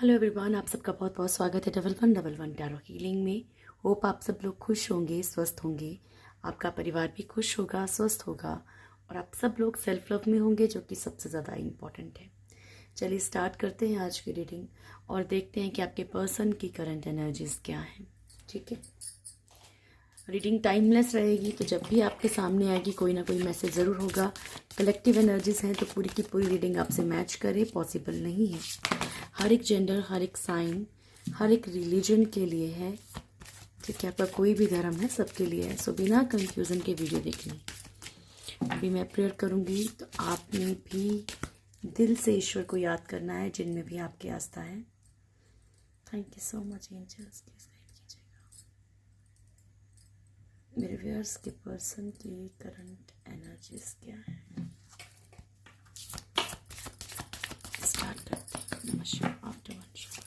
Hello everyone, आप सबका बहुत बहुत स्वागत है डबल वन टैरो हीलिंग में। होप आप सब लोग खुश होंगे, स्वस्थ होंगे, आपका परिवार भी खुश होगा, स्वस्थ होगा और आप सब लोग सेल्फ लव में होंगे, जो कि सबसे ज़्यादा इम्पॉर्टेंट है। चलिए स्टार्ट करते हैं आज की रीडिंग और देखते हैं कि आपके पर्सन की करंट एनर्जीज क्या हैं। ठीक है, रीडिंग टाइमलेस रहेगी, तो जब भी आपके सामने आएगी कोई ना कोई मैसेज ज़रूर होगा। कलेक्टिव एनर्जीज हैं तो पूरी की पूरी रीडिंग आपसे मैच करे पॉसिबल नहीं है। हर एक जेंडर, हर एक साइन, हर एक रिलीजन के लिए है। ठीक है, आपका कोई भी धर्म है, सबके लिए है। सो बिना कंफ्यूजन के वीडियो देखनी। अभी मैं प्रेयर करूँगी तो आपने भी दिल से ईश्वर को याद करना है, जिनमें भी आपकी आस्था है। Thank you so much angels, please guide कीजिएगा मेरे व्यूअर्स के पर्सन की करंट एनर्जीज क्या है। स्टार्ट करते हैं। नमस्कार, after one show.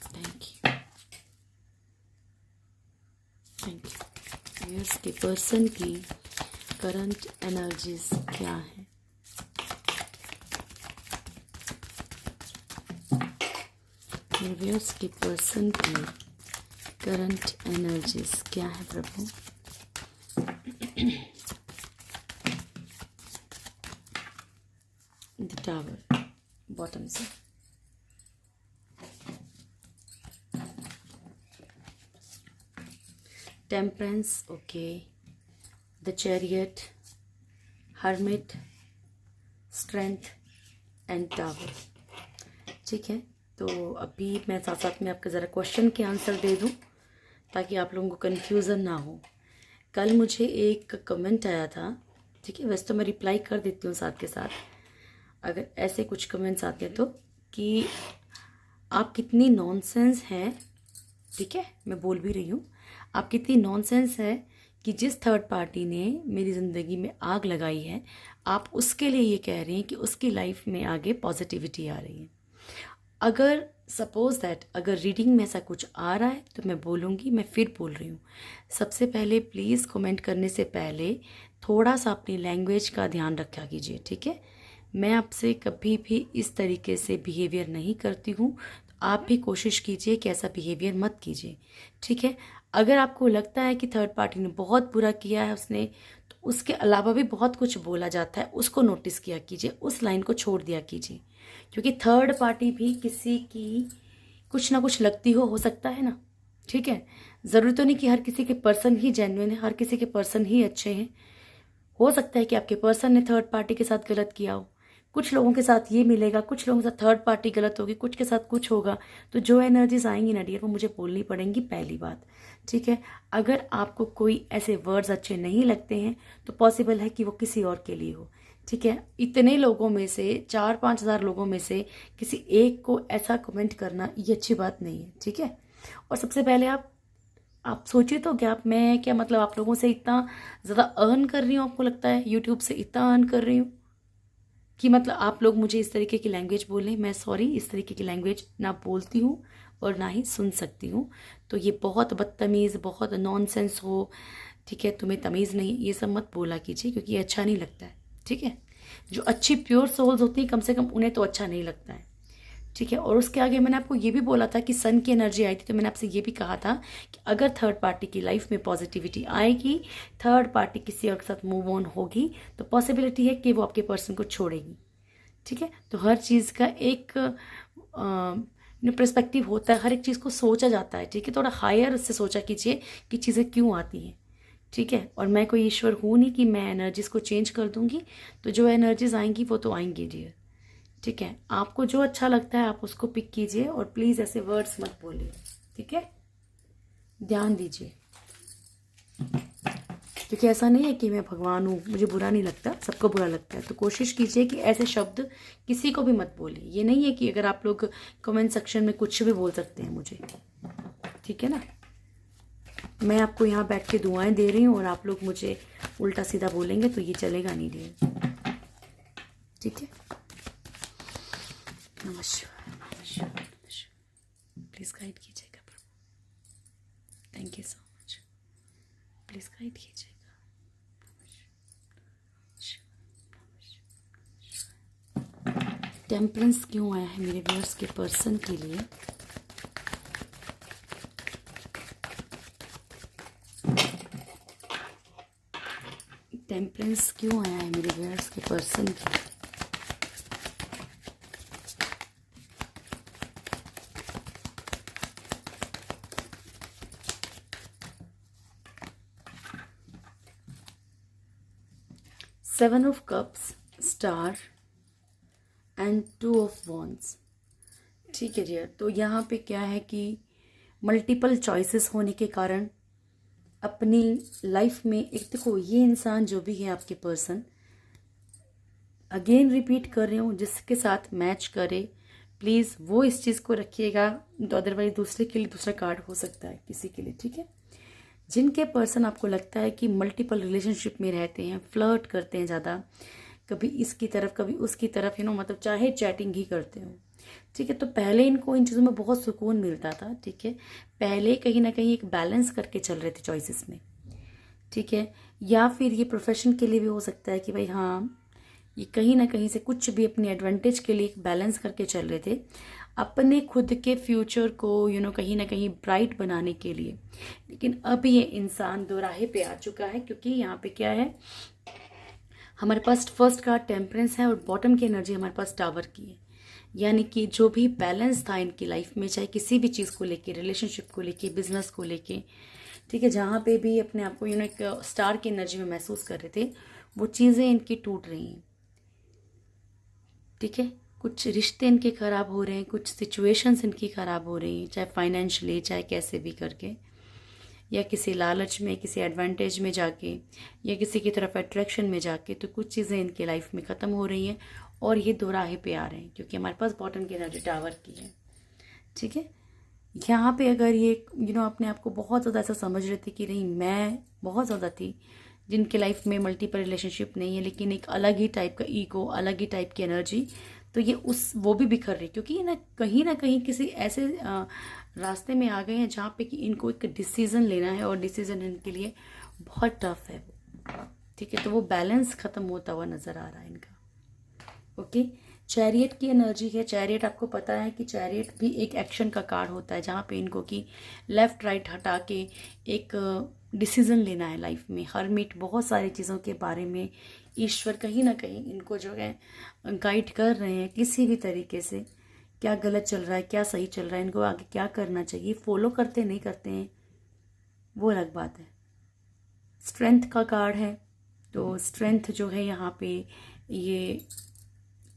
Thank you, thank you. Viewers के पर्सन की करंट एनर्जीज क्या है। व्यूअर्स के पर्सन की करंट एनर्जीज क्या है प्रभु। द टावर बॉटम से, temperance, okay, the chariot, hermit, strength and tower. ठीक है, तो अभी मैं साथ साथ में आपका ज़रा क्वेश्चन के आंसर दे दूं ताकि आप लोगों को कन्फ्यूज़न ना हो। कल मुझे एक कमेंट आया था, ठीक है, वैसे तो मैं रिप्लाई कर देती हूँ साथ के साथ, अगर ऐसे कुछ कमेंट्स आते हैं तो, कि आप कितनी नॉनसेंस हैं। ठीक है, मैं बोल भी रही हूँ, आप कितनी नॉनसेंस है कि जिस थर्ड पार्टी ने मेरी ज़िंदगी में आग लगाई है, आप उसके लिए ये कह रहे हैं कि उसकी लाइफ में आगे पॉजिटिविटी आ रही है। अगर सपोज दैट अगर रीडिंग में ऐसा कुछ आ रहा है तो मैं बोलूँगी, मैं फिर बोल रही हूँ, सबसे पहले प्लीज़ कमेंट करने से पहले थोड़ा सा अपनी लैंग्वेज का ध्यान रखा कीजिए। ठीक है, मैं आपसे कभी भी इस तरीके से बिहेवियर नहीं करती हूँ, तो आप भी कोशिश कीजिए कि ऐसा बिहेवियर मत कीजिए। ठीक है, अगर आपको लगता है कि थर्ड पार्टी ने बहुत बुरा किया है, उसने, तो उसके अलावा भी बहुत कुछ बोला जाता है, उसको नोटिस किया कीजिए, उस लाइन को छोड़ दिया कीजिए, क्योंकि थर्ड पार्टी भी किसी की कुछ ना कुछ लगती हो सकता है ना। ठीक है, ज़रूरी तो नहीं कि हर किसी के पर्सन ही जेन्युइन है, हर किसी के पर्सन ही अच्छे हैं। हो सकता है कि आपके पर्सन ने थर्ड पार्टी के साथ गलत किया हो, कुछ लोगों के साथ ये मिलेगा, कुछ लोगों के साथ थर्ड पार्टी गलत होगी, कुछ के साथ कुछ होगा। तो जो एनर्जीज आएंगी ना डियर, वो मुझे बोलनी पड़ेंगी, पहली बात। ठीक है, अगर आपको कोई ऐसे वर्ड्स अच्छे नहीं लगते हैं तो पॉसिबल है कि वो किसी और के लिए हो। ठीक है, इतने लोगों में से 4-5 हज़ार लोगों में से किसी एक को ऐसा कमेंट करना ये अच्छी बात नहीं है। ठीक है, और सबसे पहले आप सोचिए तो, क्या मैं क्या मतलब आप लोगों से इतना ज़्यादा अर्न कर रही हूँ, आपको लगता है यूट्यूब से इतना अर्न कर रही हूँ कि मतलब आप लोग मुझे इस तरीके की लैंग्वेज बोलें। मैं सॉरी, इस तरीके की लैंग्वेज ना बोलती हूँ और ना ही सुन सकती हूँ। तो ये बहुत बदतमीज़, बहुत नॉनसेंस हो। ठीक है, तुम्हें तमीज़ नहीं, ये सब मत बोला कीजिए, क्योंकि ये अच्छा नहीं लगता है। ठीक है, जो अच्छी प्योर सोल्स होती है, कम से कम उन्हें तो अच्छा नहीं लगता है। ठीक है, और उसके आगे मैंने आपको ये भी बोला था कि सन की एनर्जी आई थी, तो मैंने आपसे ये भी कहा था कि अगर थर्ड पार्टी की लाइफ में पॉजिटिविटी आएगी, थर्ड पार्टी किसी और के साथ मूव ऑन होगी, तो पॉसिबिलिटी है कि वो आपके पर्सन को छोड़ेगी। ठीक है, तो हर चीज़ का एक पर्सपेक्टिव होता है, हर एक चीज़ को सोचा जाता है। ठीक है, थोड़ा हायर से सोचा कीजिए कि चीज़ें क्यों आती हैं। ठीक है, और मैं कोई ईश्वर हूँ नहीं कि मैं एनर्जीज को चेंज कर दूंगी, तो जो एनर्जीज आएंगी वो तो आएंगी डियर। ठीक है, आपको जो अच्छा लगता है आप उसको पिक कीजिए और प्लीज़ ऐसे वर्ड्स मत बोलिए। ठीक है, ध्यान दीजिए, क्योंकि ऐसा नहीं है कि मैं भगवान हूँ, मुझे बुरा नहीं लगता, सबको बुरा लगता है। तो कोशिश कीजिए कि ऐसे शब्द किसी को भी मत बोलिए। ये नहीं है कि अगर आप लोग कमेंट सेक्शन में कुछ भी बोल सकते हैं मुझे। ठीक है ना, मैं आपको यहाँ बैठ के दुआएं दे रही हूँ और आप लोग मुझे उल्टा सीधा बोलेंगे तो ये चलेगा नहीं डियर। ठीक है, नमस्कार, नमस्कार, नमस्कार। प्लीज़ गाइड कीजिएगा प्रभु, thank you so much, please guide कीजिएगा। टेम्परेंस क्यों आया है मेरे व्यूअर्स के पर्सन के लिए? टेम्परेंस क्यों आया है मेरे व्यूअर्स के पर्सन के लिए? Seven of cups, star and two of wands. ठीक है डियर, तो यहाँ पे क्या है कि मल्टीपल चॉइसेस होने के कारण अपनी लाइफ में एक, देखो ये इंसान जो भी है आपके पर्सन, अगेन रिपीट कर रही हूँ, जिसके साथ मैच करे प्लीज़ वो इस चीज़ को रखिएगा, तो अदरवाइज दूसरे के लिए दूसरा कार्ड हो सकता है किसी के लिए। ठीक है, जिनके पर्सन आपको लगता है कि मल्टीपल रिलेशनशिप में रहते हैं, फ्लर्ट करते हैं ज़्यादा, कभी इसकी तरफ कभी उसकी तरफ, मतलब चाहे चैटिंग ही करते हो। ठीक है, तो पहले इनको इन चीज़ों में बहुत सुकून मिलता था। ठीक है, पहले कहीं ना कहीं एक बैलेंस करके चल रहे थे चॉइसेस में। ठीक है, या फिर ये प्रोफेशन के लिए भी हो सकता है कि भाई हाँ, ये कहीं ना कहीं से कुछ भी अपने एडवांटेज के लिए एक बैलेंस करके चल रहे थे, अपने खुद के फ्यूचर को कहीं ना कहीं ब्राइट बनाने के लिए। लेकिन अब ये इंसान दो राहे पे आ चुका है, क्योंकि यहाँ पे क्या है, हमारे पास फर्स्ट कार्ड टेम्परेंस है और बॉटम की एनर्जी हमारे पास टावर की है। यानी कि जो भी बैलेंस था इनकी लाइफ में, चाहे किसी भी चीज़ को लेके, रिलेशनशिप को लेके, बिजनेस को लेके, ठीक है, जहाँ पे भी अपने आप को एक स्टार की एनर्जी में महसूस कर रहे थे, वो चीज़ें इनकी टूट रही हैं। ठीक है, कुछ रिश्ते इनके ख़राब हो रहे हैं, कुछ सिचुएशंस इनकी ख़राब हो रही हैं, चाहे फाइनेंशियली, चाहे कैसे भी करके, या किसी लालच में, किसी एडवांटेज में जाके, या किसी की तरफ अट्रैक्शन में जाके, तो कुछ चीज़ें इनके लाइफ में ख़त्म हो रही हैं और ये दो राहे पे आ रहे हैं, क्योंकि हमारे पास बॉटम की एनर्जी टावर की है। ठीक है, यहाँ पे अगर ये अपने आप को बहुत ज़्यादा ऐसा समझ रहे थे कि नहीं, मैं बहुत ज़्यादा थी, जिनके लाइफ में मल्टीपल रिलेशनशिप नहीं है, लेकिन एक अलग ही टाइप का ईगो, अलग ही टाइप की एनर्जी, तो ये वो भी बिखर रही, क्योंकि ये ना कहीं किसी ऐसे रास्ते में आ गए हैं जहाँ पे कि इनको एक डिसीज़न लेना है और डिसीज़न इनके लिए बहुत टफ है। ठीक है, तो वो बैलेंस ख़त्म होता हुआ नज़र आ रहा है इनका। ओके, चैरियट की एनर्जी है। चैरियट, आपको पता है कि चैरियट भी एक एक्शन का कार्ड होता है, जहाँ पे इनको कि लेफ्ट राइट हटा के एक डिसीज़न लेना है लाइफ में। हरमिट, बहुत सारी चीज़ों के बारे में ईश्वर कहीं ना कहीं इनको गाइड कर रहे हैं किसी भी तरीके से, क्या गलत चल रहा है, क्या सही चल रहा है, इनको आगे क्या करना चाहिए, फॉलो करते नहीं करते हैं वो अलग बात है। स्ट्रेंथ का कार्ड है, तो स्ट्रेंथ जो है यहाँ पे ये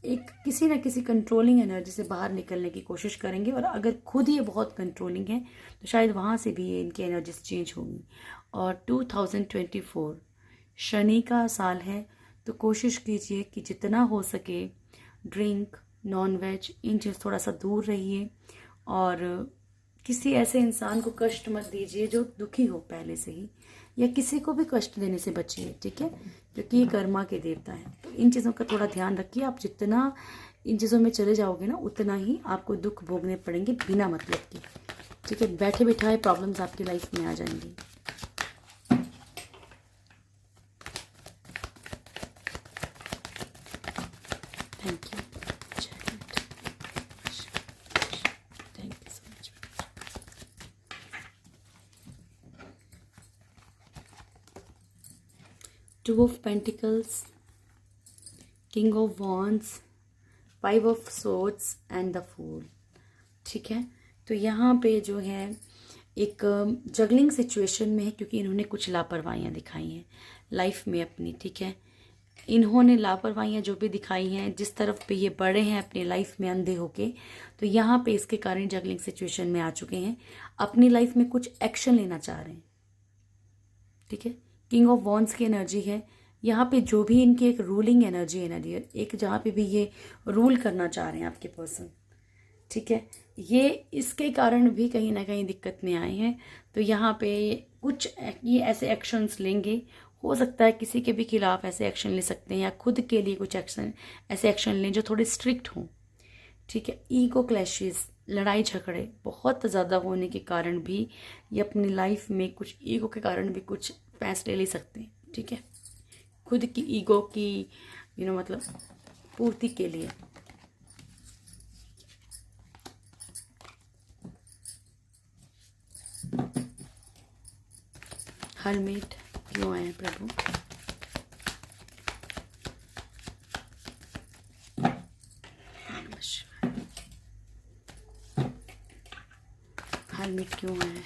एक किसी ना किसी कंट्रोलिंग एनर्जी से बाहर निकलने की कोशिश करेंगे, और अगर खुद ये बहुत कंट्रोलिंग है तो शायद वहाँ से भी ये इनकी एनर्जीज चेंज होंगी। और 2024 शनि का साल है, तो कोशिश कीजिए कि जितना हो सके ड्रिंक, नॉन वेज, इन चीज़ थोड़ा सा दूर रहिए, और किसी ऐसे इंसान को कष्ट मत दीजिए जो दुखी हो पहले से ही, या किसी को भी कष्ट देने से बचिए। ठीक है, क्योंकि ये कर्मा के देवता है, तो इन चीज़ों का थोड़ा ध्यान रखिए। आप जितना इन चीज़ों में चले जाओगे ना, उतना ही आपको दुख भोगने पड़ेंगे बिना मतलब के। ठीक है, बैठे बिठाए प्रॉब्लम्स आपकी लाइफ में आ जाएंगी। Thank you, thank you so much. Two of pentacles, king of wands, 5 of swords and the fool. ठीक है, तो यहाँ पे जो है एक जगलिंग सिचुएशन में है, क्योंकि इन्होंने कुछ लापरवाहियाँ दिखाई हैं लाइफ में अपनी। ठीक है, इन्होंने लापरवाहियाँ जो भी दिखाई हैं, जिस तरफ पे ये बड़े हैं अपनी लाइफ में अंधे होके, तो यहाँ पे इसके कारण जगलिंग सिचुएशन में आ चुके हैं, अपनी लाइफ में कुछ एक्शन लेना चाह रहे हैं। ठीक है, किंग ऑफ वॉन्ड्स की एनर्जी है यहाँ पे, जो भी इनकी एक रूलिंग एनर्जी है, एक जहाँ पे भी ये रूल करना चाह रहे हैं आपके पर्सन। ठीक है, ये इसके कारण भी कहीं ना कहीं दिक्कत में आए हैं, तो यहाँ पे कुछ ये ऐसे एक्शंस लेंगे। हो सकता है किसी के भी खिलाफ ऐसे एक्शन ले सकते हैं, या खुद के लिए कुछ ऐसे एक्शन लें जो थोड़े स्ट्रिक्ट हों। ठीक है, ईगो क्लैशेस, लड़ाई झगड़े बहुत ज़्यादा होने के कारण भी ये अपनी लाइफ में कुछ ईगो के कारण भी कुछ फैसले ले सकते हैं। ठीक है, खुद की ईगो की मतलब पूर्ति के लिए। हर्मिट क्यों आए प्रभु? हर्मिट क्यों आए?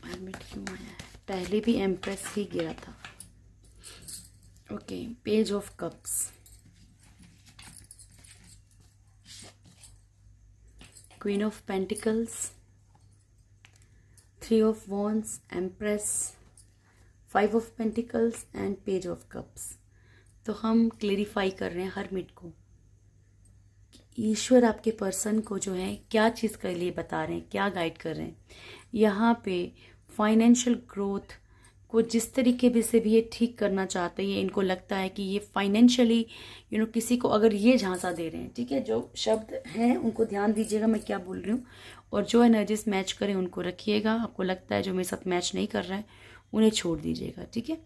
हर्मिट क्यों आया? पहले भी एम्प्रेस ही गिरा था। Okay, page of cups, queen of pentacles, three of wands, empress, five of pentacles and page of cups. तो हम क्लेरिफाई कर रहे हैं हर्मिट को, ईश्वर आपके पर्सन को जो है क्या चीज़ के लिए बता रहे हैं, क्या गाइड कर रहे हैं। यहाँ पे फाइनेंशियल ग्रोथ को जिस तरीके से भी ये ठीक करना चाहते हैं, इनको लगता है कि ये फाइनेंशियली किसी को अगर ये झांसा दे रहे हैं, ठीक है, जो शब्द हैं उनको ध्यान दीजिएगा मैं क्या बोल रही हूँ, और जो एनर्जीज मैच करें उनको रखिएगा। आपको लगता है जो मेरे साथ मैच नहीं कर रहा है उन्हें छोड़ दीजिएगा, ठीक है।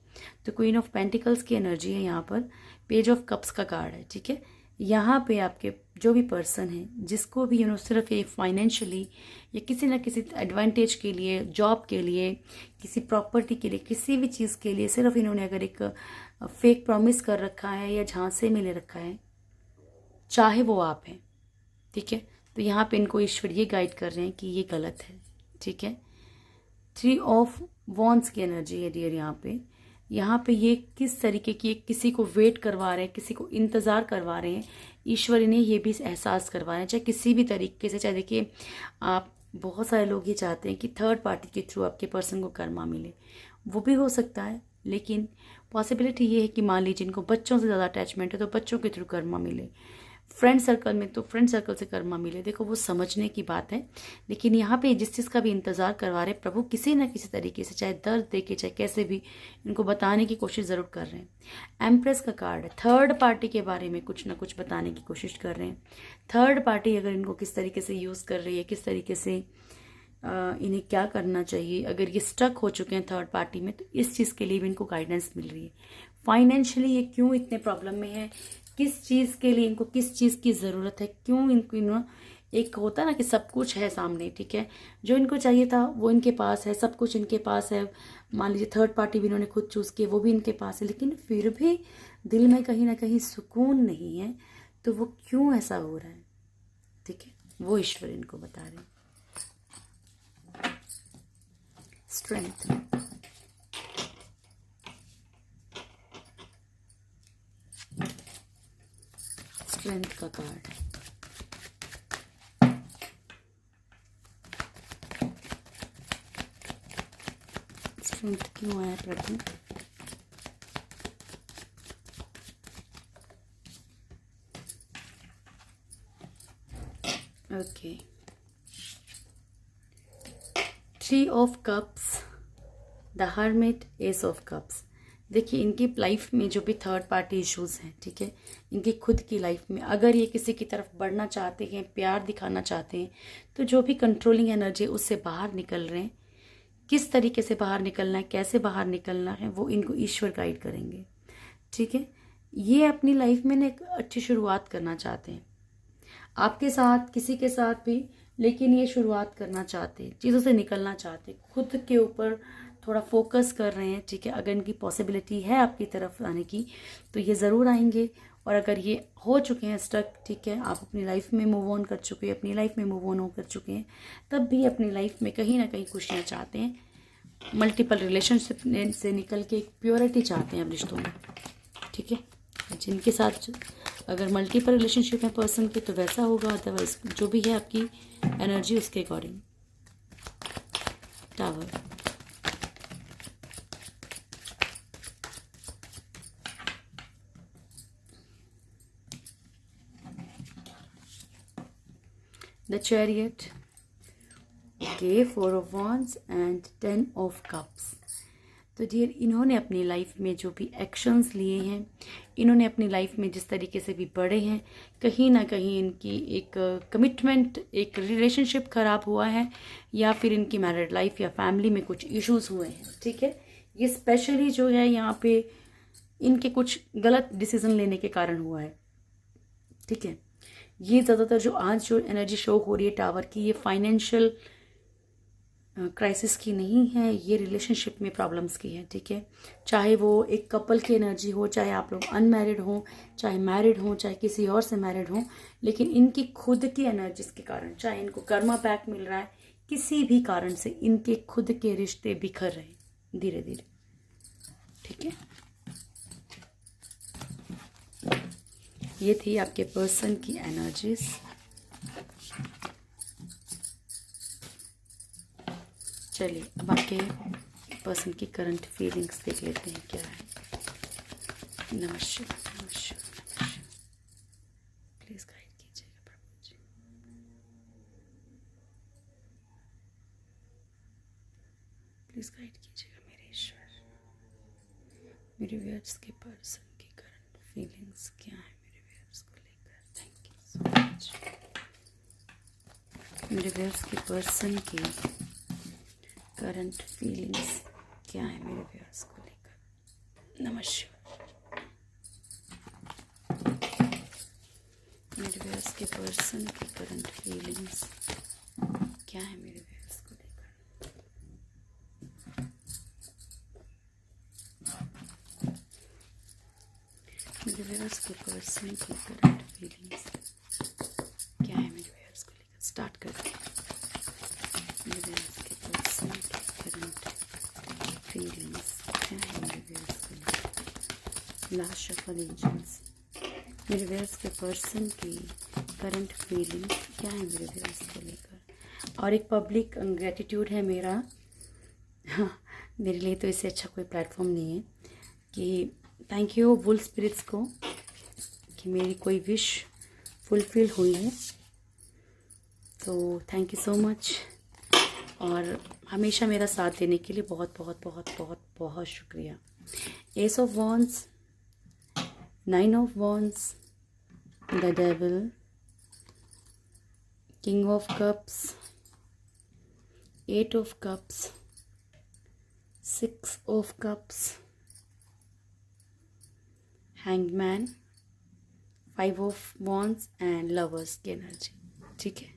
तो क्वीन ऑफ पेंटिकल्स की एनर्जी है यहाँ पर, पेज ऑफ कप्स का कार्ड है, ठीक है। यहाँ पे आपके जो भी पर्सन है, जिसको भी सिर्फ ये फाइनेंशियली या किसी ना किसी एडवांटेज के लिए, जॉब के लिए, किसी प्रॉपर्टी के लिए, किसी भी चीज़ के लिए सिर्फ इन्होंने अगर एक फेक प्रॉमिस कर रखा है या झांसे में ले रखा है, चाहे वो आप हैं, ठीक है, तो यहाँ पे इनको ईश्वर ये गाइड कर रहे हैं कि ये गलत है, ठीक है। थ्री ऑफ वॉन्ड्स की एनर्जी है डियर यहाँ पे ये किस तरीके की किसी को वेट करवा रहे हैं, किसी को इंतज़ार करवा रहे हैं, ईश्वर इन्हें ये भी एहसास करवा रहे हैं, चाहे किसी भी तरीके से। चाहे देखिए, आप बहुत सारे लोग ये चाहते हैं कि थर्ड पार्टी के थ्रू आपके पर्सन को कर्मा मिले, वो भी हो सकता है, लेकिन पॉसिबिलिटी ये है कि मान लीजिए इनको बच्चों से ज़्यादा अटैचमेंट है तो बच्चों के थ्रू कर्मा मिले, फ्रेंड सर्कल में तो फ्रेंड सर्कल से कर्मा मिले। देखो, वो समझने की बात है, लेकिन यहाँ पे जिस चीज़ का भी इंतज़ार करवा रहे हैं प्रभु, किसी न किसी तरीके से, चाहे दर्द दे के, चाहे कैसे भी, इनको बताने की कोशिश ज़रूर कर रहे हैं। एम्प्रेस का कार्ड है, थर्ड पार्टी के बारे में कुछ ना कुछ बताने की कोशिश कर रहे हैं। थर्ड पार्टी अगर इनको किस तरीके से यूज़ कर रही है, किस तरीके से इन्हें क्या करना चाहिए, अगर ये स्टक हो चुके हैं थर्ड पार्टी में, तो इस चीज़ के लिए भी इनको गाइडेंस मिल रही है। फाइनेंशियली ये क्यों इतने प्रॉब्लम में है, किस चीज़ के लिए इनको किस चीज़ की ज़रूरत है, क्यों इनको एक होता ना कि सब कुछ है सामने, ठीक है, जो इनको चाहिए था वो इनके पास है, सब कुछ इनके पास है, मान लीजिए थर्ड पार्टी भी इन्होंने खुद चूज़ किया, वो भी इनके पास है, लेकिन फिर भी दिल में कहीं ना कहीं सुकून नहीं है। तो वो क्यों ऐसा हो रहा है, ठीक है, वो ईश्वर इनको बता रहे हैं। स्ट्रेंथ, स्ट्रेंथ का कार्ड, स्ट्रेंथ क्यों आया प्रभु? Okay, three of cups, the hermit, ace of cups. देखिए, इनकी लाइफ में जो भी थर्ड पार्टी इश्यूज हैं, ठीक है, इनकी खुद की लाइफ में अगर ये किसी की तरफ बढ़ना चाहते हैं, प्यार दिखाना चाहते हैं, तो जो भी कंट्रोलिंग एनर्जी है उससे बाहर निकल रहे हैं। किस तरीके से बाहर निकलना है, कैसे बाहर निकलना है, वो इनको ईश्वर गाइड करेंगे, ठीक है। ये अपनी लाइफ में एक अच्छी शुरुआत करना चाहते हैं, आपके साथ, किसी के साथ भी, लेकिन ये शुरुआत करना चाहते हैं, चीज़ों से निकलना चाहते हैं, खुद के ऊपर थोड़ा फोकस कर रहे हैं, ठीक है। अगर इनकी पॉसिबिलिटी है आपकी तरफ आने की तो ये ज़रूर आएंगे, और अगर ये हो चुके हैं स्टक, ठीक है, आप अपनी लाइफ में मूव ऑन कर चुके हैं, अपनी लाइफ में मूव ऑन कर चुके हैं, तब भी अपनी लाइफ में कहीं ना कहीं खुशियाँ चाहते हैं, मल्टीपल रिलेशनशिप से निकल के एक प्योरिटी चाहते हैं अब रिश्तों में, ठीक है। जिनके साथ अगर मल्टीपल रिलेशनशिप है पर्सन के तो वैसा होगा, अदरवाइज जो भी है आपकी एनर्जी उसके according. Tower, the chariot, okay, four of wands and 10 of cups. तो डियर, इन्होंने अपनी लाइफ में जो भी एक्शंस लिए हैं, इन्होंने अपनी लाइफ में जिस तरीके से भी बढ़े हैं, कहीं ना कहीं इनकी एक कमिटमेंट, एक रिलेशनशिप ख़राब हुआ है, या फिर इनकी मैरिड लाइफ या फैमिली में कुछ इश्यूज हुए हैं, ठीक है। ये स्पेशली जो है यहाँ पे इनके कुछ गलत डिसीजन लेने के कारण हुआ है, ठीक है। ये ज़्यादातर जो आज जो एनर्जी शो हो रही है टावर की, ये फाइनेंशियल क्राइसिस की नहीं है, ये रिलेशनशिप में प्रॉब्लम्स की है, ठीक है। चाहे वो एक कपल की एनर्जी हो, चाहे आप लोग अनमैरिड हो, चाहे मैरिड हो, चाहे किसी और से मैरिड हो, लेकिन इनकी खुद की एनर्जीज के कारण, चाहे इनको कर्मा पैक मिल रहा है, किसी भी कारण से इनके खुद के रिश्ते बिखर रहे हैं धीरे धीरे, ठीक है। ये थी आपके पर्सन की एनर्जीज। चलिए अब आपके पर्सन की करंट फीलिंग्स देख लेते हैं क्या है। नमस्कार, नमस्कार, प्लीज गाइड कीजिएगा प्रभु जी, प्लीज गाइड कीजिएगा मेरे ईश्वर। मेरे व्यूअर्स के पर्सन की करंट फीलिंग्स क्या है मेरे व्यूअर्स को लेकर। Thank you so much. मेरे व्यूअर्स के पर्सन की करंट फीलिंग्स क्या है मेरे व्यूअर्स को लेकर। नमस्कार। मेरे व्यूअर्स के पर्सन की करंट फीलिंग्स क्या है मेरे व्यूअर्स को लेकर। मेरे व्यूअर्स के पर्सन की करंट फीलिंग्स क्या है मेरे व्यूअर्स को लेकर। स्टार्ट करते हैं। मेरे व्यूअर्स के पर्सन की करंट फीलिंग्स क्या है मेरे व्यूअर्स को लेकर। Last shuffle angels. मेरे व्यूअर्स के पर्सन की करंट फीलिंग्स क्या है मेरे व्यूअर्स को लेकर। और एक पब्लिक ग्रेटिट्यूड है मेरा, हाँ, मेरे लिए तो इससे अच्छा कोई प्लेटफॉर्म नहीं है कि थैंक यू वुल स्पिरिट्स को कि मेरी कोई विश फुलफिल हुई है, तो थैंक यू सो मच। और हमेशा मेरा साथ देने के लिए बहुत बहुत बहुत बहुत बहुत शुक्रिया। S of wands, 9 of wands, the devil, king of cups, 8 of cups, 6 of cups, hanged man, 5 of wands and lovers की एनर्जी, ठीक है।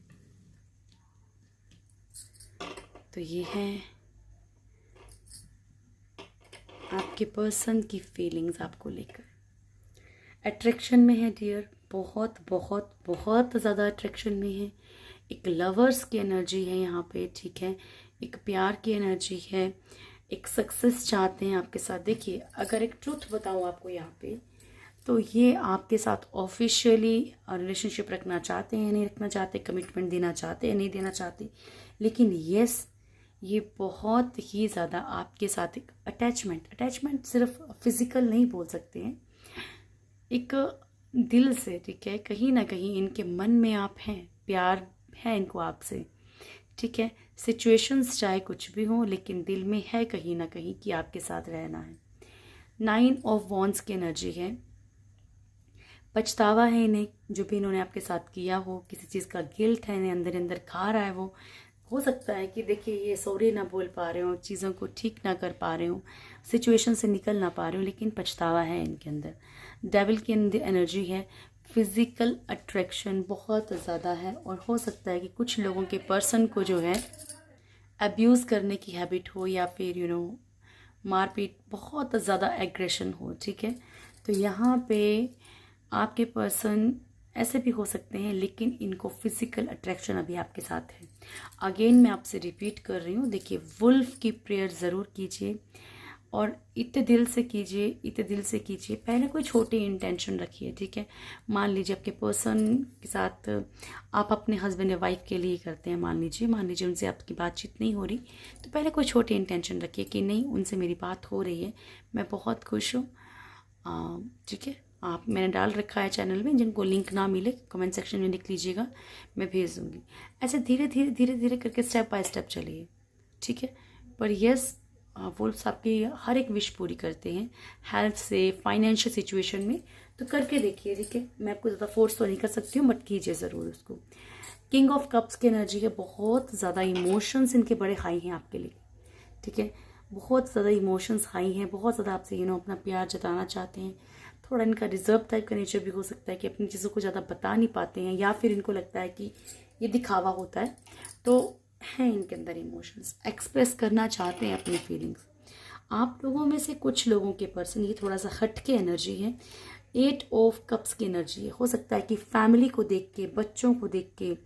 तो ये है आपके पर्सन की फीलिंग्स आपको लेकर। अट्रैक्शन में है डियर, बहुत बहुत बहुत ज़्यादा अट्रैक्शन में है। एक लवर्स की एनर्जी है यहाँ पे, ठीक है। एक प्यार की एनर्जी है, एक सक्सेस चाहते हैं आपके साथ। देखिए अगर एक ट्रूथ बताऊँ आपको यहाँ पे, तो ये आपके साथ ऑफिशियली रिलेशनशिप रखना चाहते हैं, नहीं रखना चाहते, कमिटमेंट देना चाहते हैं, नहीं देना चाहते, लेकिन यस ये बहुत ही ज़्यादा आपके साथ एक अटैचमेंट सिर्फ फिजिकल नहीं बोल सकते हैं, एक दिल से, ठीक है। कहीं ना कहीं इनके मन में आप हैं, प्यार है इनको आपसे, ठीक है। सिचुएशंस चाहे कुछ भी हो, लेकिन दिल में है कहीं ना कहीं कि आपके साथ रहना है। 9 ऑफ वॉन्ड्स की एनर्जी है। पछतावा है इन्हें, जो भी इन्होंने आपके साथ किया हो, किसी चीज़ का गिल्ट है इन्हें, अंदर अंदर खा रहा है वो। हो सकता है कि देखिए ये सॉरी ना बोल पा रहे हो, चीज़ों को ठीक ना कर पा रहे हो, सिचुएशन से निकल ना पा रहे हो, लेकिन पछतावा है इनके अंदर। डेविल की एनर्जी है। फिजिकल अट्रैक्शन बहुत ज़्यादा है, और हो सकता है कि कुछ लोगों के पर्सन को जो है अब्यूज़ करने की हैबिट हो, या फिर मारपीट, बहुत ज़्यादा एग्रेशन हो, ठीक है। तो यहाँ पे आपके पर्सन ऐसे भी हो सकते हैं, लेकिन इनको फिजिकल अट्रैक्शन अभी आपके साथ है। अगेन मैं आपसे रिपीट कर रही हूँ, देखिए वुल्फ की प्रेयर ज़रूर कीजिए, और इतने दिल से कीजिए, इतने दिल से कीजिए। पहले कोई छोटी इंटेंशन रखिए, ठीक है। मान लीजिए आपके पर्सन के साथ आप अपने हस्बैंड या वाइफ के लिए करते हैं, मान लीजिए उनसे आपकी बातचीत नहीं हो रही, तो पहले कोई छोटी इंटेंशन रखिए कि नहीं, उनसे मेरी बात हो रही है, मैं बहुत खुश हूँ, ठीक है। आप मैंने डाल रखा है चैनल में, जिनको लिंक ना मिले कमेंट सेक्शन में लिख लीजिएगा, मैं भेज दूँगी। ऐसे धीरे धीरे धीरे धीरे करके स्टेप बाय स्टेप चलिए, ठीक है। पर यस वुल्फ्स आपकी हर एक विश पूरी करते हैं, हेल्थ से, फाइनेंशियल सिचुएशन में, तो करके देखिए, ठीक है। मैं आपको ज़्यादा फोर्स तो नहीं कर सकती हूँ, बट कीजिए ज़रूर उसको। किंग ऑफ कप्स की एनर्जी है। बहुत ज़्यादा इमोशंस इनके बड़े हाई हैं आपके लिए, ठीक है। बहुत ज़्यादा इमोशंस हाई हैं, बहुत ज़्यादा आपसे अपना प्यार जताना चाहते हैं, थोड़ा इनका रिजर्व टाइप का नेचर भी हो सकता है कि अपनी चीज़ों को ज़्यादा बता नहीं पाते हैं, या फिर इनको लगता है कि ये दिखावा होता है। तो हैं इनके अंदर इमोशंस, एक्सप्रेस करना चाहते हैं अपनी फीलिंग्स। आप लोगों में से कुछ लोगों के पर्सन, ये थोड़ा सा हटके एनर्जी है, 8 ऑफ कप्स की एनर्जी है। हो सकता है कि फैमिली को देख के, बच्चों को देख के,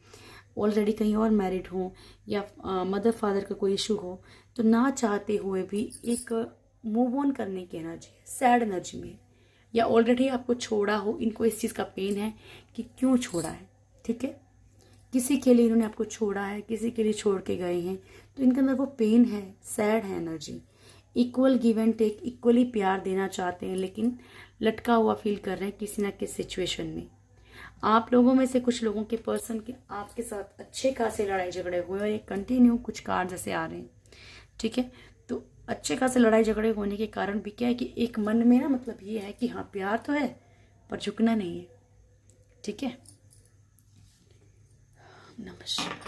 ऑलरेडी कहीं और मैरिड हो, या मदर फादर का कोई इशू हो, तो ना चाहते हुए भी एक मूव ऑन करने की एनर्जी है, सैड एनर्जी में, या ऑलरेडी आपको छोड़ा हो, इनको इस चीज़ का पेन है कि क्यों छोड़ा है। ठीक है, किसी के लिए इन्होंने आपको छोड़ा है, किसी के लिए छोड़ के गए हैं, तो इनके अंदर वो पेन है, सैड है energy. Equal give and take, equally प्यार देना चाहते हैं, लेकिन लटका हुआ फील कर रहे हैं किसी ना किसी सिचुएशन में। आप लोगों में से कुछ लोगों के पर्सन के आपके साथ अच्छे खासे लड़ाई झगड़े हुए और ये कंटिन्यू कुछ कार्ड जैसे आ रहे हैं। ठीक है, तो अच्छे खासे लड़ाई झगड़े होने के कारण भी क्या है कि एक मन में ना, मतलब ये है कि हाँ प्यार तो है पर झुकना नहीं है। ठीक है, नमस्कार।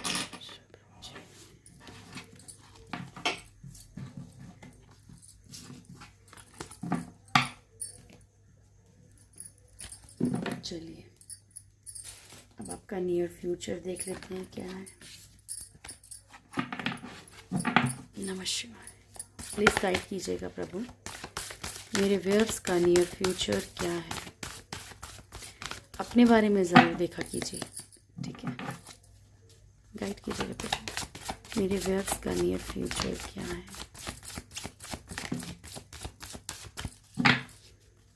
चलिए अब आपका नियर फ्यूचर देख लेते हैं क्या है। नमस्कार, प्लीज़ गाइड कीजिएगा प्रभु, मेरे व्यूअर्स का नियर फ्यूचर क्या है। अपने बारे में ज़रूर देखा कीजिए। ठीक है, गाइड कीजिएगा प्रभु, मेरे व्यूअर्स का नियर फ्यूचर क्या है।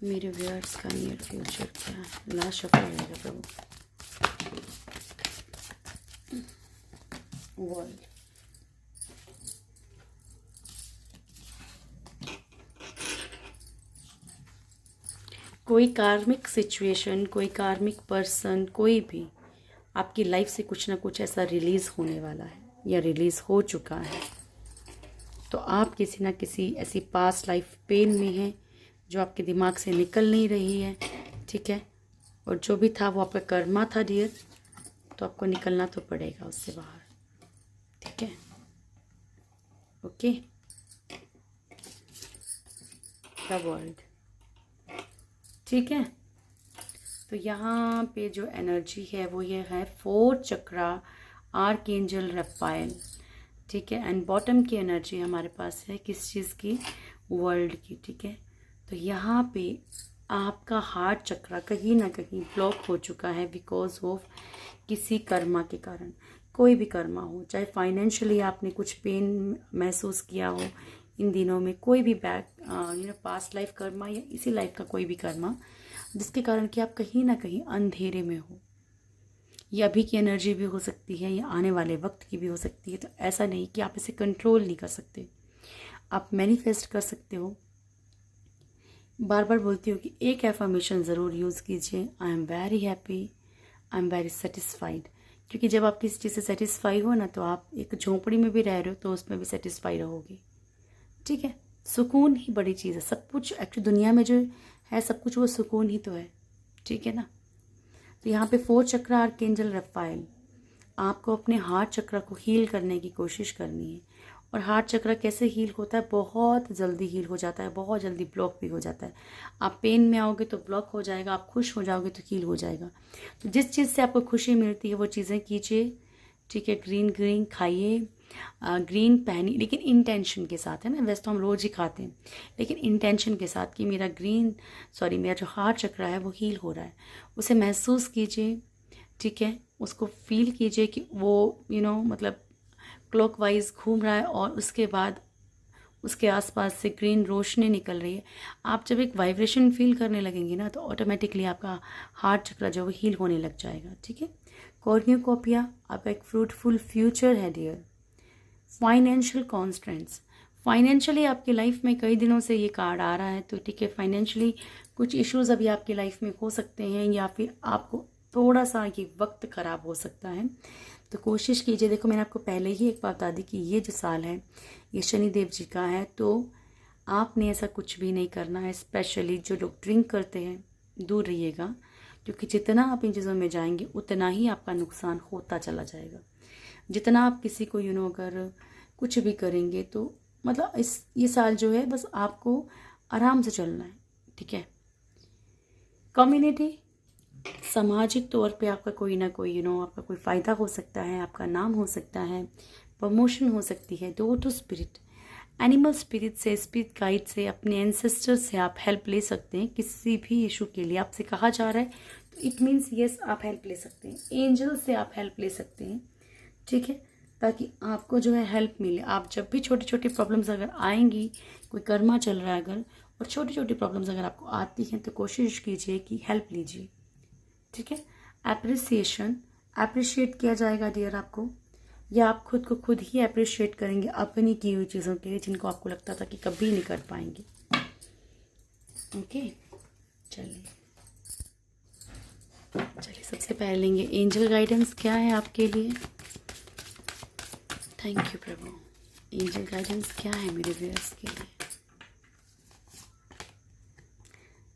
मेरे व्यूअर्स का नियर फ्यूचर क्या है। लास्ट शफल रहेगा प्रभु। वर्ल्ड, कोई कार्मिक सिचुएशन, कोई कार्मिक पर्सन, कोई भी आपकी लाइफ से कुछ ना कुछ ऐसा रिलीज़ होने वाला है या रिलीज़ हो चुका है। तो आप किसी ना किसी ऐसी पास्ट लाइफ पेन में हैं जो आपके दिमाग से निकल नहीं रही है। ठीक है, और जो भी था वो आपका कर्मा था डियर, तो आपको निकलना तो पड़ेगा उससे बाहर। ठीक है, ओके। द वर्ल्ड, ठीक है। तो यहाँ पे जो एनर्जी है वो ये है 4 चक्रा, आर्कएंजल रफाइल। ठीक है, एंड बॉटम की एनर्जी हमारे पास है किस चीज़ की, वर्ल्ड की। ठीक है, तो यहाँ पे आपका हार्ट चक्रा कहीं ना कहीं ब्लॉक हो चुका है बिकॉज ऑफ किसी कर्मा के कारण। कोई भी कर्मा हो, चाहे फाइनेंशियली आपने कुछ पेन महसूस किया हो इन दिनों में, कोई भी बैक पास्ट लाइफ कर्मा या इसी लाइफ का कोई भी कर्मा, जिसके कारण कि आप कहीं ना कहीं अंधेरे में हो। ये अभी की एनर्जी भी हो सकती है या आने वाले वक्त की भी हो सकती है। तो ऐसा नहीं कि आप इसे कंट्रोल नहीं कर सकते, आप मैनिफेस्ट कर सकते हो। बार बार बोलती हूँ कि एक एफर्मेशन ज़रूर यूज़ कीजिए, I am very happy, I am very satisfied. क्योंकि जब आप किसी चीज़ से सेटिस्फाई हो ना, तो आप एक झोंपड़ी में भी रह रहे हो तो उसमें भी सेटिस्फाई रहोगे। ठीक है, सुकून ही बड़ी चीज़ है। सब कुछ एक्चुअली दुनिया में जो है सब कुछ वो सुकून ही तो है। ठीक है ना। तो यहाँ पे 4 चक्रा आर्कएंजल रफाइल, आपको अपने हार्ट चक्रा को हील करने की कोशिश करनी है। और हार्ट चक्रा कैसे हील होता है, बहुत जल्दी हील हो जाता है, बहुत जल्दी ब्लॉक भी हो जाता है। आप पेन में आओगे तो ब्लॉक हो जाएगा, आप खुश हो जाओगे तो हील हो जाएगा। तो जिस चीज़ से आपको खुशी मिलती है वो चीज़ें कीजिए। ठीक है, ग्रीन ग्रीन खाइए, ग्रीन पहनी, लेकिन इंटेंशन के साथ, है ना। वैसे तो हम रोज़ ही खाते हैं, लेकिन इंटेंशन के साथ कि मेरा मेरा जो हार्ट चक्रा है वो हील हो रहा है, उसे महसूस कीजिए। ठीक है, उसको फील कीजिए कि वो मतलब क्लॉकवाइज घूम रहा है और उसके बाद उसके आसपास से ग्रीन रोशनी निकल रही है। आप जब एक वाइब्रेशन फील करने लगेंगे ना, तो ऑटोमेटिकली आपका हार्ट चक्र जो है हील होने लग जाएगा। ठीक है, कॉर्नियोकोपिया, आपका एक फ्रूटफुल फ्यूचर है डियर। फाइनेंशियल कॉन्स्टेंट्स, फाइनेंशियली आपकी लाइफ में कई दिनों से ये कार्ड आ रहा है, तो ठीक है, फाइनेंशियली कुछ इश्यूज अभी आपकी लाइफ में हो सकते हैं, या फिर आपको थोड़ा सा ये वक्त ख़राब हो सकता है। तो कोशिश कीजिए, देखो मैंने आपको पहले ही एक बात बता दी कि ये जो साल है ये शनिदेव जी का है, तो आपने ऐसा कुछ भी नहीं करना है। स्पेशली जो लोग ड्रिंक करते हैं दूर रहिएगा, क्योंकि जितना आप इन चीज़ों में जाएंगे उतना ही आपका नुकसान होता चला जाएगा। जितना आप किसी को अगर कुछ भी करेंगे, तो मतलब ये साल जो है बस आपको आराम से चलना है। ठीक है, कम्युनिटी, सामाजिक तौर पे आपका कोई ना कोई आपका कोई फ़ायदा हो सकता है, आपका नाम हो सकता है, प्रमोशन हो सकती है। दो टू स्पिरिट, एनिमल स्पिरिट से, स्पिरिट गाइड से, अपने एंसेस्टर से आप हेल्प ले सकते हैं किसी भी इशू के लिए। आपसे कहा जा रहा है तो इट मीन्स यस, आप हेल्प ले सकते हैं। एंजल से आप हेल्प ले सकते हैं, ठीक है, ताकि आपको जो है हेल्प मिले। आप जब भी छोटी छोटी प्रॉब्लम्स अगर आएंगी, कोई कर्मा चल रहा है अगर, और छोटी छोटी प्रॉब्लम्स अगर आपको आती हैं, तो कोशिश कीजिए कि हेल्प लीजिए, ठीक है। एप्रिसिएशन, अप्रिशिएट किया जाएगा डियर आपको, या आप खुद को खुद ही अप्रिशिएट करेंगे अपनी की हुई चीज़ों के लिए जिनको आपको लगता था कि कभी नहीं कर पाएंगे। ओके, चलिए सबसे पहले लेंगे एंजल गाइडेंस क्या है आपके लिए। थैंक यू प्रभु। एंजल गाइडेंस क्या है मेरे व्यूअर्स के लिए।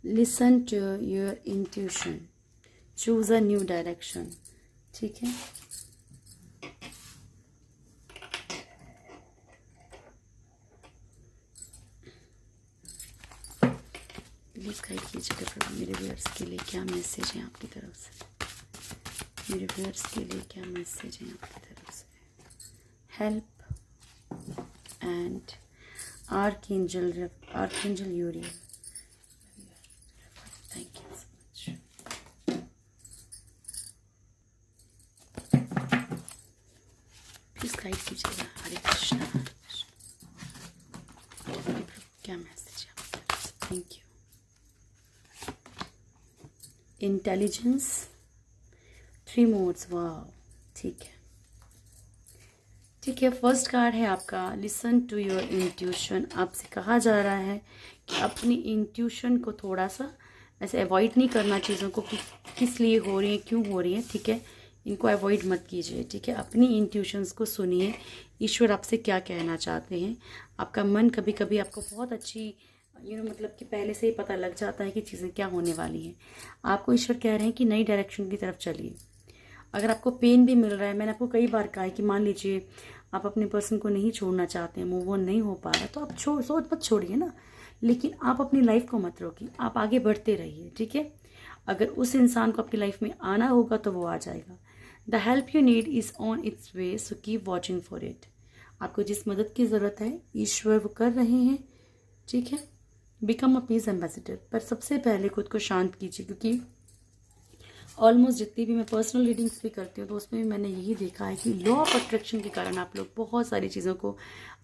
Listen to your intuition, choose a new direction, ठीक है। प्लीज गाइड कीजिएगा प्रभु मेरे व्यूअर्स के लिए क्या मैसेज है आपकी तरफ से। मेरे व्यूअर्स के लिए क्या मैसेज है आपकी तरफ से। Help and archangel यूरियल, thank you so much. Please guide कीजिएगा। हरे कृष्णा, हरे कृष्णा। क्या मैसेज है आपकी तरफ से। Thank you. इंटेलिजेंस, 3 मोड्स, वाह, ठीक है, ठीक है। फर्स्ट कार्ड है आपका लिसन टू योर इंट्यूशन। आपसे कहा जा रहा है कि अपनी इंट्यूशन को थोड़ा सा ऐसे अवॉइड नहीं करना, चीज़ों को कि किस लिए हो रही है, क्यों हो रही है, ठीक है, इनको अवॉइड मत कीजिए, ठीक है। अपनी इंट्यूशंस को सुनिए, ईश्वर आपसे क्या कहना चाहते हैं। आपका मन कभी कभी आपको बहुत अच्छी मतलब कि पहले से ही पता लग जाता है कि चीज़ें क्या होने वाली हैं। आपको ईश्वर कह रहे हैं कि नई डायरेक्शन की तरफ चलिए। अगर आपको पेन भी मिल रहा है, मैंने आपको कई बार कहा है कि मान लीजिए आप अपने पर्सन को नहीं छोड़ना चाहते हैं, मूव ऑन नहीं हो पा रहा, तो आप सोच मत छोड़िए ना, लेकिन आप अपनी लाइफ को मत रोकिए, आप आगे बढ़ते रहिए, ठीक है। अगर उस इंसान को आपकी लाइफ में आना होगा तो वो आ जाएगा। The help you need is on it's way, so keep watching for it. आपको जिस मदद की ज़रूरत है ईश्वर वो कर रहे हैं, ठीक है। बिकम अ पीस एम्बेसडर, पर सबसे पहले खुद को शांत कीजिए, क्योंकि ऑलमोस्ट जितनी भी मैं पर्सनल रीडिंग्स भी करती हूँ तो उसमें भी मैंने यही देखा है कि लॉ ऑफ अट्रैक्शन के कारण आप लोग बहुत सारी चीज़ों को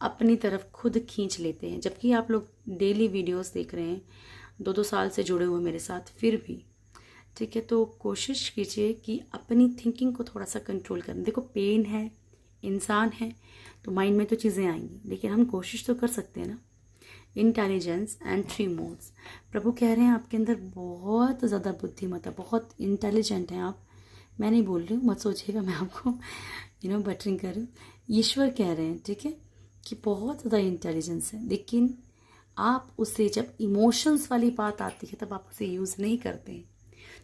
अपनी तरफ खुद खींच लेते हैं। जबकि आप लोग डेली वीडियोस देख रहे हैं, 2-2 साल से जुड़े हुए मेरे साथ, फिर भी, ठीक है। तो कोशिश कीजिए कि अपनी थिंकिंग को थोड़ा सा कंट्रोल करें। देखो, पेन है, इंसान है, तो माइंड में तो चीज़ें आएंगी, लेकिन हम कोशिश तो कर सकते हैं ना। इंटेलिजेंस एंड 3 मोड्स, प्रभु कह रहे हैं आपके अंदर बहुत ज़्यादा बुद्धिमत्ता, बहुत इंटेलिजेंट हैं आप। मैं नहीं बोल रही हूँ, मत सोचिएगा मैं आपको बटरिंग कर रही हूँ। ईश्वर कह रहे हैं, ठीक है, कि बहुत ज़्यादा इंटेलिजेंस है, लेकिन आप उसे, जब इमोशंस वाली बात आती है तब आप उसे यूज़ नहीं करते हैं।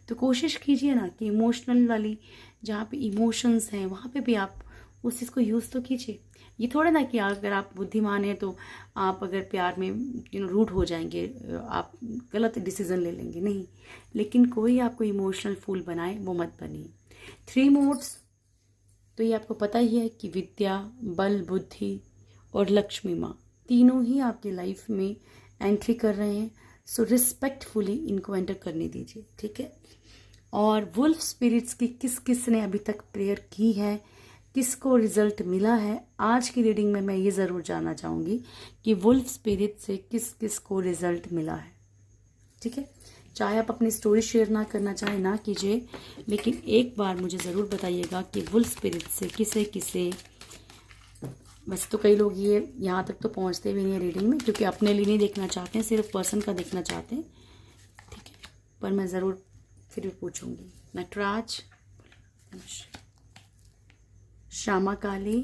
तो कोशिश कीजिए ना कि इमोशनल वाली, जहाँ पे इमोशंस हैं वहाँ पे भी आप उस चीज़ को यूज़ तो कीजिए। ये थोड़ा ना कि अगर आप बुद्धिमान हैं तो आप अगर प्यार में रूड हो जाएंगे, आप गलत डिसीजन ले लेंगे, नहीं। लेकिन कोई आपको इमोशनल फूल बनाए वो मत बनिए। 3 मोड्स, तो ये आपको पता ही है कि विद्या, बल, बुद्धि और लक्ष्मी माँ, तीनों ही आपकी लाइफ में एंट्री कर रहे हैं। सो रिस्पेक्टफुली इनको एंटर करने दीजिए, ठीक है। और वुल्फ स्पिरिट्स की किस किस ने अभी तक प्रेयर की है, किसको रिजल्ट मिला है, आज की रीडिंग में मैं ये ज़रूर जानना चाहूँगी कि वुल्फ स्पिरिट से किस किस को रिजल्ट मिला है, ठीक है। चाहे आप अपनी स्टोरी शेयर ना करना चाहें ना कीजिए, लेकिन एक बार मुझे ज़रूर बताइएगा कि वुल्फ स्पिरिट से किसे किसे, वैसे तो कई लोग ये यहाँ तक तो पहुँचते भी नहीं है रीडिंग में, क्योंकि अपने लिए नहीं देखना चाहते हैं, सिर्फ पर्सन का देखना चाहते हैं, ठीक है। पर मैं ज़रूर फिर भी पूछूंगी। नटराज, श्यामा काली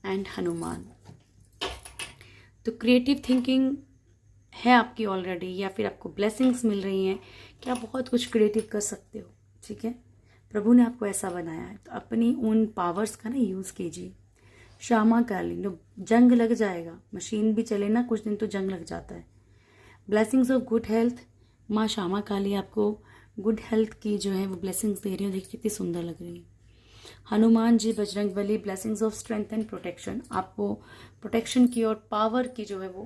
एंड हनुमान। तो क्रिएटिव थिंकिंग है आपकी ऑलरेडी, या फिर आपको ब्लेसिंग्स मिल रही हैं कि आप बहुत कुछ क्रिएटिव कर सकते हो, ठीक है। प्रभु ने आपको ऐसा बनाया है, तो अपनी उन पावर्स का ना यूज़ कीजिए। श्यामा काली, जंग लग जाएगा, मशीन भी चले ना कुछ दिन तो जंग लग जाता है। ब्लेसिंग्स ऑफ गुड हेल्थ, माँ श्यामा काली आपको गुड हेल्थ की जो है वो ब्लेसिंग्स दे रही है। देखिए कितनी सुंदर लग रही है। Hanuman ji, Bajrang Bali, blessings of strength and protection, आपको प्रोटेक्शन की और पावर की जो है वो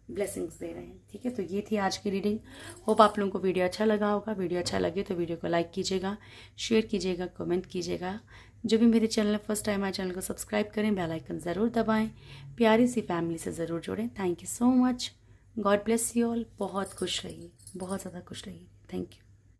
ब्लेसिंग्स दे रहे हैं। ठीक है, तो ये थी आज की रीडिंग। होप आप लोगों को वीडियो अच्छा लगा होगा। वीडियो अच्छा लगे तो वीडियो को लाइक कीजिएगा, शेयर कीजिएगा, कमेंट कीजिएगा। जो भी मेरे चैनल फर्स्ट टाइम आए चैनल को सब्सक्राइब करें, बेल आइकन ज़रूर दबाएं, प्यारी सी फैमिली से ज़रूर जुड़ें। Thank you so much. God bless you all. बहुत खुश रहिए, बहुत ज़्यादा खुश रहिए। Thank you.